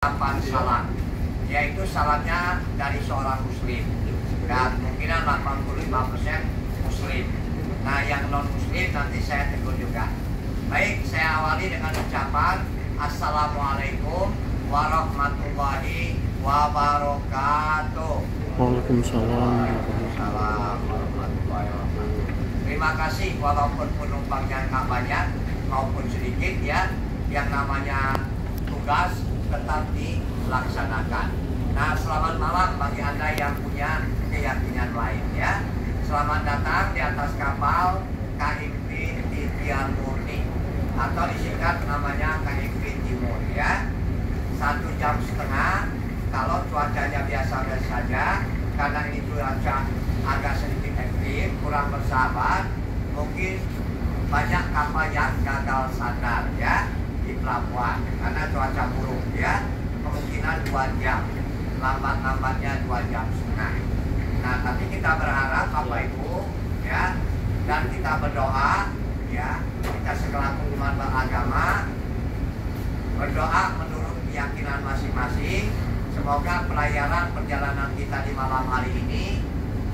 8 salam, yaitu salamnya dari seorang muslim dan kemungkinan 85% muslim. Nah, yang non muslim nanti saya tegur juga. Baik, saya awali dengan ucapan Assalamualaikum warahmatullahi wabarakatuh. Waalaikumsalam. Terima kasih walaupun penumpangnya nggak banyak maupun sedikit ya, yang namanya tugas tetap dilaksanakan. Nah, selamat malam bagi Anda yang punya keyakinan lain ya. Selamat datang di atas kapal KMP Titian Murni atau disingkat namanya KMP Timur ya. 1,5 jam kalau cuacanya biasa-biasa saja, karena ini cuaca agak sedikit ekstrim, kurang bersahabat, mungkin banyak kapal yang gagal sandar ya di pelabuhan karena cuaca buruk ya. Kemungkinan 2 jam, lambat-lambatnya 2,5 jam. Nah, tapi kita berharap Bapak Ibu ya, dan kita berdoa ya, kita selaku umat beragama berdoa menurut keyakinan masing-masing. Semoga pelayaran perjalanan kita di malam hari ini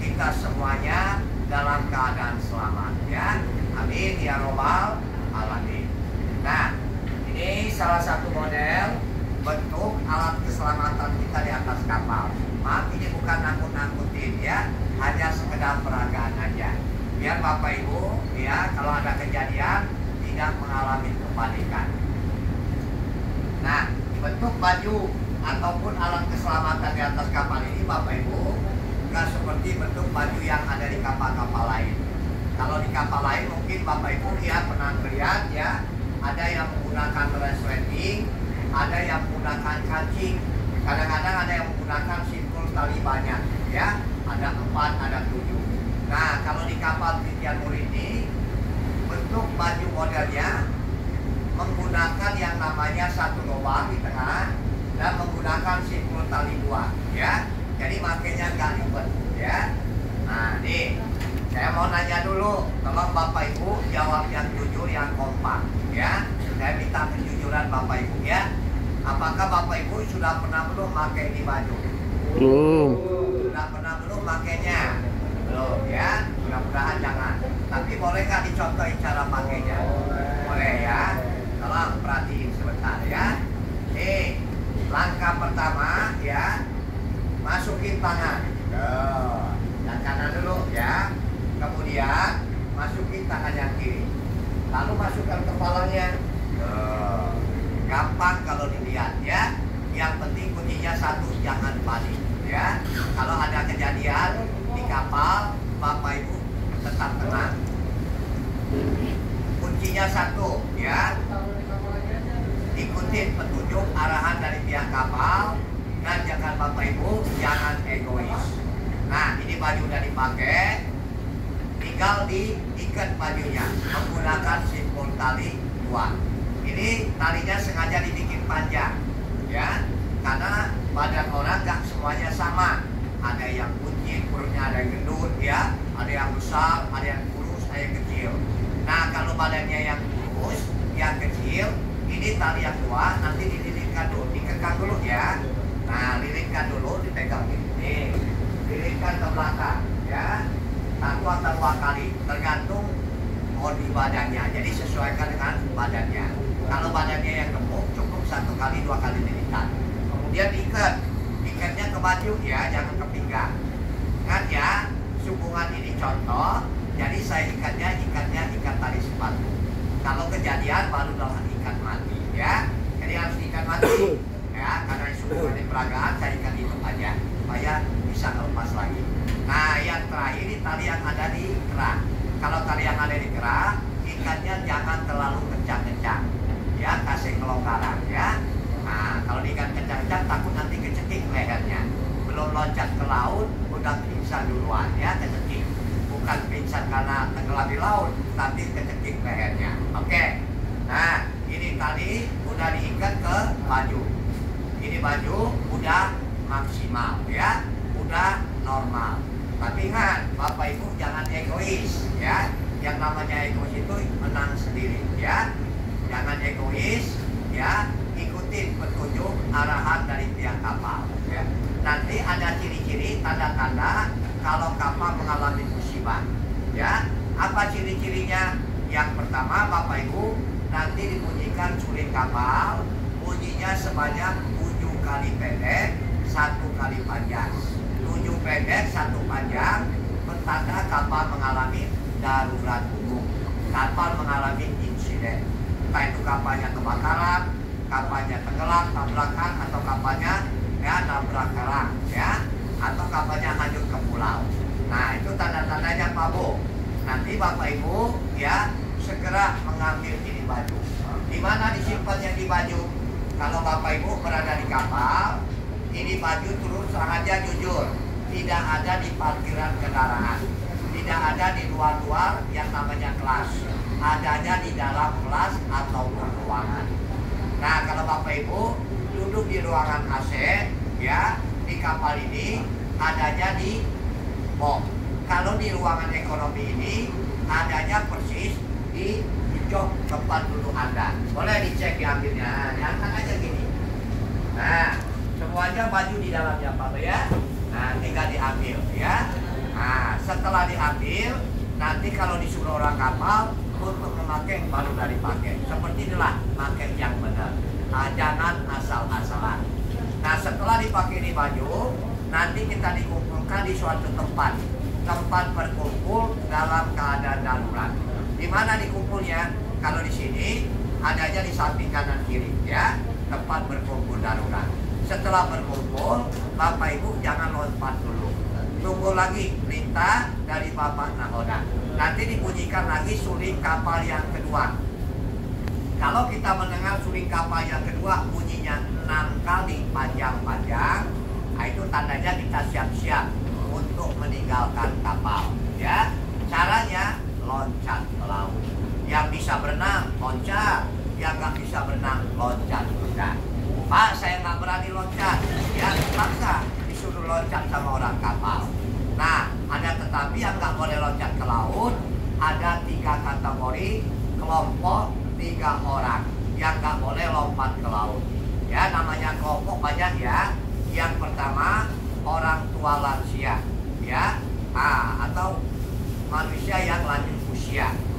kita semuanya dalam keadaan selamat ya. Amin ya robbal alamin. Nah, ini salah satu model bentuk alat keselamatan kita di atas kapal. Maaf, ini bukan nakut-nakutin ya, hanya sekedar peragaan aja. Biar Bapak Ibu ya, kalau ada kejadian tidak mengalami kepanikan. Nah, bentuk baju ataupun alat keselamatan di atas kapal ini Bapak Ibu nggak seperti bentuk baju yang ada di kapal-kapal lain. Kalau di kapal lain mungkin Bapak Ibu ya pernah lihat ya, ada yang menggunakan resleting, ada yang menggunakan kancing, kadang-kadang ada yang menggunakan simpul tali banyak ya, ada 4, ada 7. Nah, kalau di kapal Titian Murni ini bentuk baju modelnya menggunakan yang namanya satu lubang di tengah dan menggunakan simpul tali 2 ya, jadi makanya nggak ribet ya. Nah, nih saya mau nanya dulu, tolong Bapak Ibu jawab yang jujur, yang kompak ya. Saya minta kejujuran Bapak Ibu ya. Apakah Bapak Ibu sudah pernah belum pakai ini baju? Belum. Sudah pernah belum pakainya? Belum ya. Mudah-mudahan jangan. Tapi boleh nggak dicontohin cara pakainya? Boleh ya. Tolong perhatiin sebentar ya. Nih, langkah pertama ya, masukin tangan. Yang kanan dulu ya. Kemudian masukin tangan yang kiri. Lalu masukkan kepalanya. Gampang kalau dilihat ya. Yang penting kuncinya satu, jangan panik ya. Kalau ada kejadian di kapal, Bapak Ibu tetap tenang. Kuncinya satu ya. Ikutin petunjuk arahan dari pihak kapal dan jangan Bapak Ibu jangan egois. Nah, ini baju udah dipakai, tinggal diikat bajunya menggunakan simpul tali 2. Ini talinya sengaja dibikin panjang ya, karena badan orang gak semuanya sama. Ada yang kuncit, perutnya ada yang gendut ya, ada yang besar, ada yang kurus, ada yang kecil. Nah, kalau badannya yang kurus, yang kecil, ini tali yang 2 nanti dililitkan dulu, dikekang dulu ya. Nah, lilitkan dulu, dipegang ini, lilitkan ke belakang ya, 1 atau 2 kali tergantung bodi badannya, jadi sesuaikan dengan badannya. Kalau badannya yang gemuk cukup 1 kali 2 kali lilitan. Kemudian diikat, ikatnya ke baju ya, jangan ke pinggang. Ingat ya, hubungan ini contoh, jadi saya ikatnya ikat tali sepatu. Kalau kejadian baru dalam ikat mati ya, jadi harus ikat mati ya, karena hubungan di peragaan saya ikat itu aja supaya bisa lepas lagi. Nah, yang terakhir ini tali yang ada di kerak. Kalau tali yang ada di kerak, ikatnya jangan terlalu kencang-kencang ya, kasih kelonggaran ya. Nah, kalau diikat kencang-kencang takut nanti kecekik lehernya. Belum loncat ke laut udah pingsan duluan ya, kecekik. Bukan pingsan karena tenggelam di laut, tapi kecekik lehernya. Oke. Nah, ini tadi udah diikat ke baju. Ini baju udah maksimal ya, udah normal. Tapi ingat, Bapak Ibu jangan egois ya. Yang namanya egois itu menang sendiri ya. Jangan egois ya, ikutin petunjuk arahan nanti ada ciri-ciri tanda-tanda kalau kapal mengalami musibah. Ya, apa ciri-cirinya? Yang pertama, Bapak Ibu, nanti dibunyikan suling kapal, bunyinya sebanyak 7 kali pendek, 1 kali panjang. 7 pendek, 1 panjang, bertanda kapal mengalami darurat umum. Kapal mengalami insiden. Entah itu kapalnya kebakaran, kapalnya tenggelam, tabrakan, atau kapalnya nabrak karang, atau kapalnya hanyut ke pulau. Nah, itu tanda-tandanya Pak Bu. Nanti Bapak Ibu segera mengambil ini baju. Di mana disimpannya di baju? Kalau Bapak Ibu berada di kapal, ini baju terus saja jujur, tidak ada di parkiran kendaraan, tidak ada di luar-luar yang namanya kelas, adanya di dalam kelas atau ruangan. Nah, kalau Bapak Ibu duduk di ruangan AC, di kapal ini adanya di box. Kalau di ruangan ekonomi ini adanya persis di jok tempat duduk Anda. Boleh dicek diambilnya, diangkat aja gini. Nah, semuanya baju di dalamnya Pak ya. Nah, tinggal diambil ya. Nah, setelah diambil, nanti kalau disuruh orang kapal untuk memakai baru dari pakai. Seperti inilah pakai yang benar. Jangan asal-asalan. Nah, setelah dipakai di baju, nanti kita dikumpulkan di suatu tempat berkumpul dalam keadaan darurat. Di mana dikumpulnya? Kalau di sini adanya di samping kanan kiri tempat berkumpul darurat. Setelah berkumpul, Bapak Ibu jangan lompat dulu. Tunggu lagi perintah dari Bapak Nahoda. Nanti dibunyikan lagi suling kapal yang kedua. Kalau kita mendengar suling kapal yang kedua bunyinya 6 kali panjang-panjang, itu tandanya kita siap-siap untuk meninggalkan kapal. Caranya loncat ke laut. Yang bisa berenang loncat, yang nggak bisa berenang loncat juga. Pak, saya nggak berani loncat. Terpaksa disuruh loncat sama orang kapal. Nah, ada tetapi yang nggak boleh loncat ke laut. Ada 3 kategori kelompok 3 orang yang nggak boleh lompat ke laut. Namanya kelompok banyak Yang pertama orang tua lansia, atau manusia yang lanjut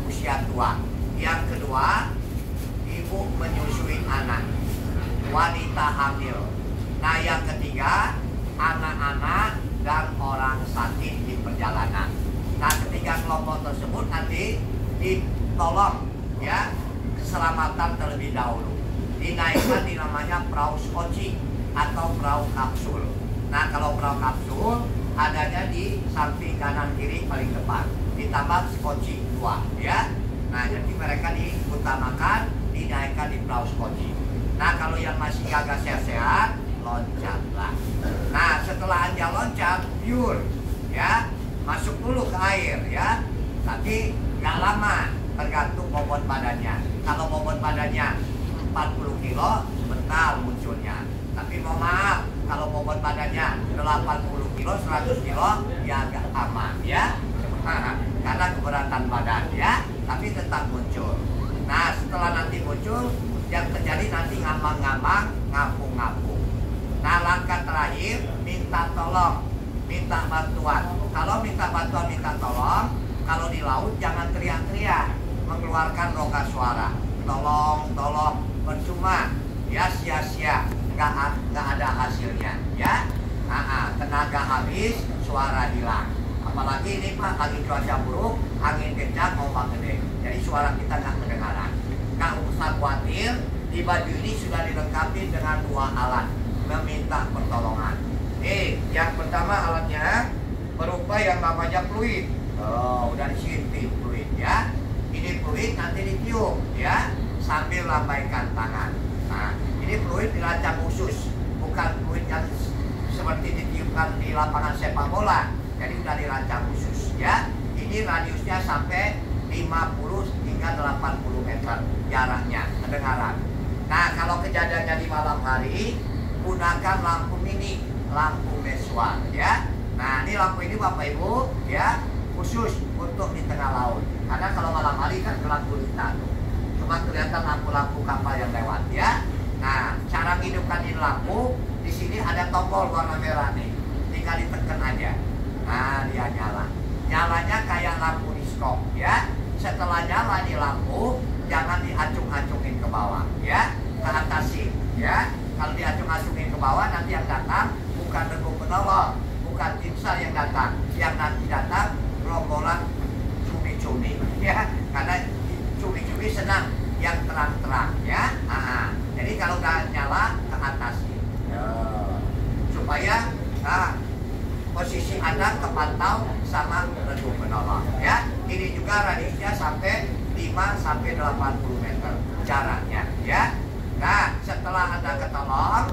usia tua. Yang kedua, ibu menyusui anak, wanita hamil. Nah, yang ketiga, anak-anak dan orang sakit di perjalanan. Nah, ketiga kelompok tersebut nanti ditolong keselamatan terlebih dahulu. Dinaikkan di namanya perahu skoci atau perahu kapsul. Nah, kalau perahu kapsul adanya di samping kanan kiri paling depan, ditambah skoci 2 Nah, jadi mereka diutamakan dinaikkan di perahu skoci. Nah, kalau yang masih agak sehat-sehat, loncatlah. Nah, setelah Anda loncat, pure masuk dulu ke air tapi nggak lama, tergantung bobot badannya. Kalau bobot badannya 40 kilo, bentar munculnya. Tapi mohon maaf, kalau bobot badannya 80 kilo, 100 kilo, agak aman karena keberatan badan tapi tetap muncul. Nah, setelah nanti muncul, yang terjadi nanti ngambang-ngambang, ngapung-ngapung. Nah, langkah terakhir, minta tolong, minta bantuan. Kalau minta bantuan, minta tolong, kalau di laut jangan teriak-teriak, mengeluarkan rongga suara. Tolong, tolong, percuma, sia-sia, nggak ada hasilnya tenaga habis, suara hilang. Apalagi ini Pak, lagi cuaca buruk, angin kencang, ombak gede, jadi suara kita nggak kedengaran. Nggak usah khawatir, di baju ini sudah dilengkapi dengan 2 alat meminta pertolongan. Yang pertama alatnya berupa yang namanya fluid. Udah disinti fluid Ini fluid nanti ditiup sambil lambaikan tangan. Nah, ini fluid dirancang khusus, bukan fluid yang seperti ditiupkan di lapangan sepak bola. Jadi udah dirancang khusus Ini radiusnya sampai 50 hingga 80 meter jaraknya kedengaran. Nah, kalau kejadiannya di malam hari, gunakan lampu mini, lampu meswa Nah, ini lampu ini Bapak Ibu khusus untuk di tengah laut. Karena kalau malam hari kan gelap gulita tuh, cuma kelihatan lampu-lampu kapal yang lewat Nah, cara menghidupkan ini lampu, di sini ada tombol warna merah nih. Tinggal ditekan aja. Nah, dia nyala. Nyalanya kayak lampu diskop ya. Setelah nyala di lampu, jangan diacung-acungin ke bawah ya. Ke atasin ya. Kalau diacung-acungin ke bawah, nanti yang datang bukan regu penolong, bukan tim SAR yang datang. Yang nanti datang rombongan cumi-cumi ya. Karena cumi-cumi senang yang terang-terang ya. Jadi kalau udah nyala, ke atasin supaya posisi Anda kepantau sama regu penolong ya. Ini juga radiusnya sampai 5 sampai 80 meter jaraknya ya. Nah, setelah Anda ketolong,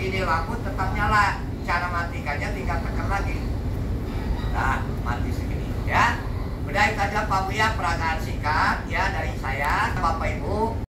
ini lampu tetap nyala. Cara matikannya tinggal tekan lagi. Nah, mati segini ya. Udah itu aja Pak Buya, peragaan singkat ya dari saya, Bapak Ibu.